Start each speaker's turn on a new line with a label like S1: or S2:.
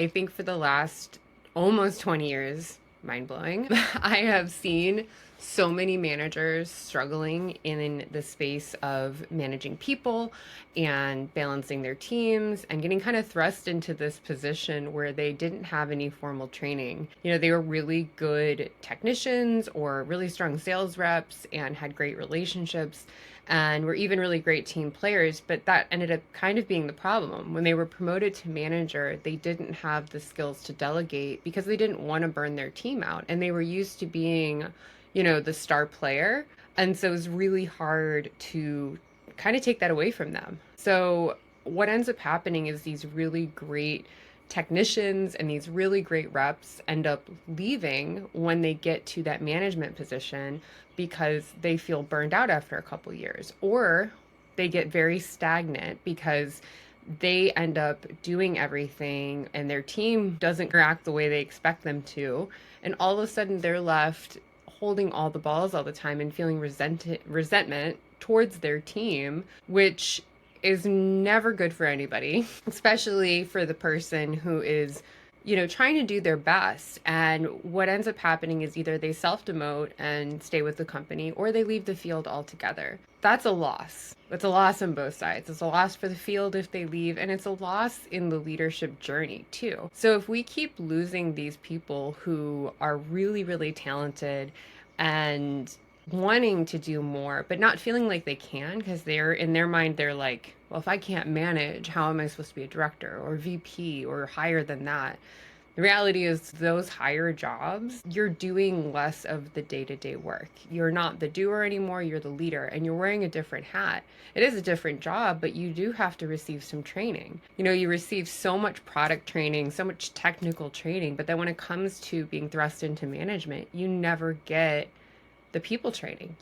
S1: I think for the last almost 20 years, mind blowing, I have seen so many managers struggling in the space of managing people and balancing their teams and getting kind of thrust into this position where they didn't have any formal training. You know, they were really good technicians or really strong sales reps and had great relationships and were even really great team players, but that ended up kind of being the problem. When they were promoted to manager, they didn't have the skills to delegate because they didn't want to burn their team out and they were used to being, you know, the star player. And so it was really hard to kind of take that away from them. So what ends up happening is these really great technicians and these really great reps end up leaving when they get to that management position because they feel burned out after a couple years, or they get very stagnant because they end up doing everything and their team doesn't react the way they expect them to, and all of a sudden they're left holding all the balls all the time and feeling resentment towards their team, which is never good for anybody, especially for the person who is, you know, trying to do their best. And what ends up happening is either they self demote and stay with the company or they leave the field altogether. That's a loss. It's a loss on both sides. It's a loss for the field if they leave, and it's a loss in the leadership journey too. So if we keep losing these people who are really, really talented and wanting to do more, but not feeling like they can because they're in their mind, they're like, well, if I can't manage, how am I supposed to be a director or VP or higher than that? The reality is, those higher jobs, you're doing less of the day to day work. You're not the doer anymore, you're the leader, and you're wearing a different hat. It is a different job, but you do have to receive some training. You know, you receive so much product training, so much technical training, but then when it comes to being thrust into management, you never get the people training.